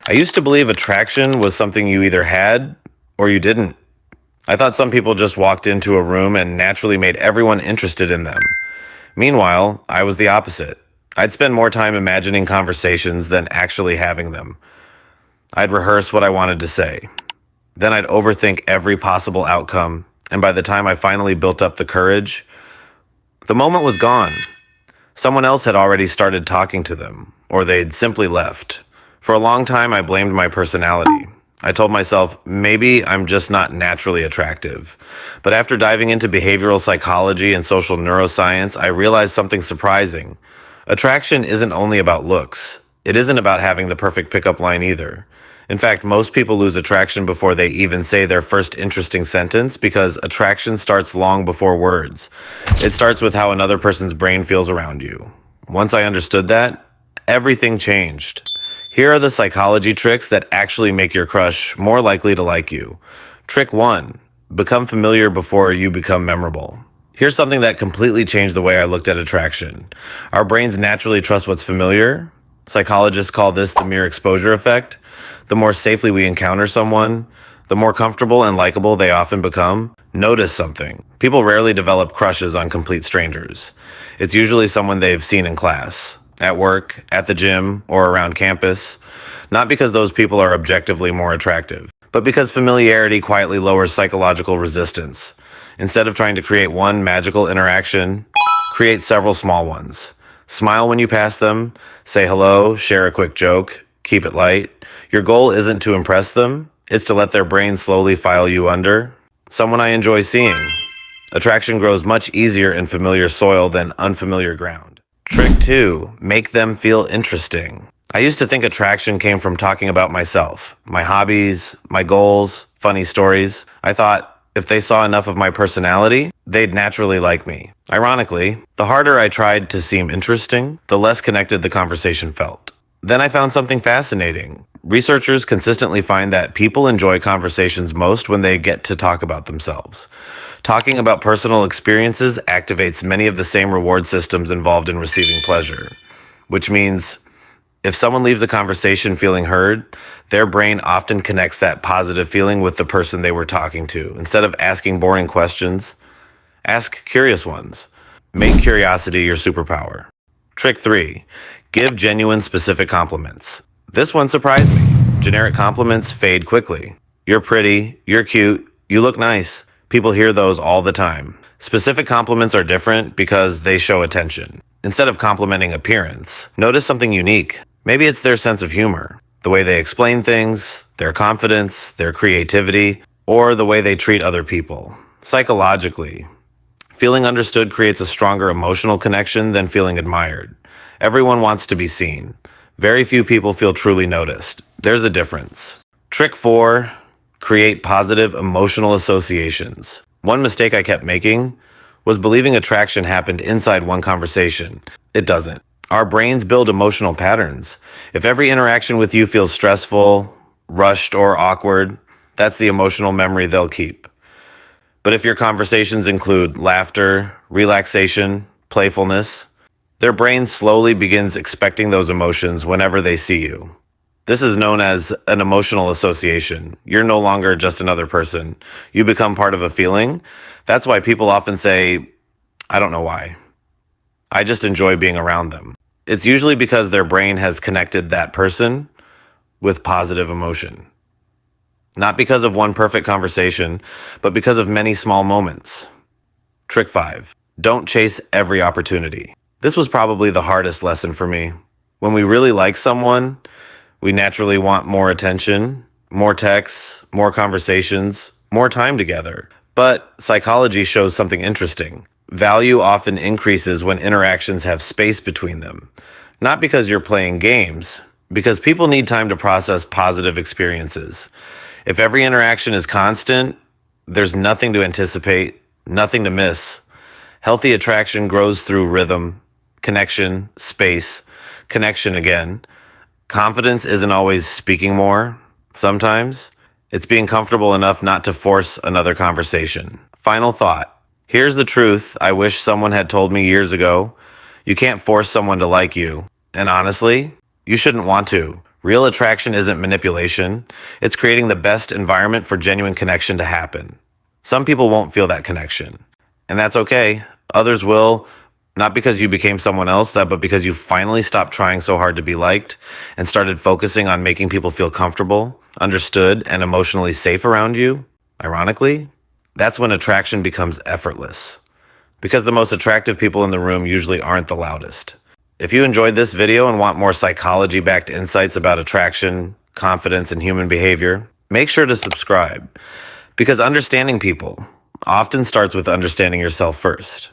I used to believe attraction was something you either had or you didn't. I thought some people just walked into a room and naturally made everyone interested in them. Meanwhile, I was the opposite. I'd spend more time imagining conversations than actually having them. I'd rehearse what I wanted to say. Then I'd overthink every possible outcome, and by the time I finally built up the courage, the moment was gone. Someone else had already started talking to them, or they'd simply left. For a long time, I blamed my personality. I told myself, maybe I'm just not naturally attractive. But after diving into behavioral psychology and social neuroscience, I realized something surprising. Attraction isn't only about looks. It isn't about having the perfect pickup line either. In fact, most people lose attraction before they even say their first interesting sentence because attraction starts long before words. It starts with how another person's brain feels around you. Once I understood that, everything changed. Here are the psychology tricks that actually make your crush more likely to like you. Trick 1. Become familiar before you become memorable. Here's something that completely changed the way I looked at attraction. Our brains naturally trust what's familiar. Psychologists call this the mere exposure effect. The more safely we encounter someone, the more comfortable and likable they often become. Notice something. People rarely develop crushes on complete strangers. It's usually someone they've seen in class, at work, at the gym, or around campus. Not because those people are objectively more attractive, but because familiarity quietly lowers psychological resistance. Instead of trying to create one magical interaction, create several small ones. Smile when you pass them, say hello, share a quick joke, keep it light. Your goal isn't to impress them, it's to let their brain slowly file you under. Someone I enjoy seeing. Attraction grows much easier in familiar soil than unfamiliar ground. Trick 2. Make them feel interesting. I used to think attraction came from talking about myself, my hobbies, my goals, funny stories. I thought, if they saw enough of my personality, they'd naturally like me. Ironically, the harder I tried to seem interesting, the less connected the conversation felt. Then I found something fascinating. Researchers consistently find that people enjoy conversations most when they get to talk about themselves. Talking about personal experiences activates many of the same reward systems involved in receiving pleasure, which means if someone leaves a conversation feeling heard, their brain often connects that positive feeling with the person they were talking to. Instead of asking boring questions, ask curious ones. Make curiosity your superpower. Trick 3. Give genuine specific compliments. This one surprised me. Generic compliments fade quickly. You're pretty, you're cute, you look nice. People hear those all the time. Specific compliments are different because they show attention. Instead of complimenting appearance, notice something unique. Maybe it's their sense of humor, the way they explain things, their confidence, their creativity, or the way they treat other people. Psychologically, feeling understood creates a stronger emotional connection than feeling admired. Everyone wants to be seen. Very few people feel truly noticed. There's a difference. Trick 4. Create positive emotional associations. One mistake I kept making was believing attraction happened inside one conversation. It doesn't. Our brains build emotional patterns. If every interaction with you feels stressful, rushed, or awkward, that's the emotional memory they'll keep. But if your conversations include laughter, relaxation, playfulness, their brain slowly begins expecting those emotions whenever they see you. This is known as an emotional association. You're no longer just another person. You become part of a feeling. That's why people often say, I don't know why. I just enjoy being around them. It's usually because their brain has connected that person with positive emotion. Not because of one perfect conversation, but because of many small moments. Trick 5. Don't chase every opportunity. This was probably the hardest lesson for me. When we really like someone, we naturally want more attention, more texts, more conversations, more time together. But psychology shows something interesting. Value often increases when interactions have space between them. Not because you're playing games, because people need time to process positive experiences. If every interaction is constant, there's nothing to anticipate, nothing to miss. Healthy attraction grows through rhythm, connection, space, connection again. Confidence isn't always speaking more. Sometimes it's being comfortable enough not to force another conversation. Final thought. Here's the truth I wish someone had told me years ago. You can't force someone to like you. And honestly, you shouldn't want to. Real attraction isn't manipulation, it's creating the best environment for genuine connection to happen. Some people won't feel that connection, and that's okay. Others will, not because you became someone else, but because you finally stopped trying so hard to be liked and started focusing on making people feel comfortable, understood, and emotionally safe around you. Ironically, that's when attraction becomes effortless. Because the most attractive people in the room usually aren't the loudest. If you enjoyed this video and want more psychology-backed insights about attraction, confidence, and human behavior, make sure to subscribe. Because understanding people often starts with understanding yourself first.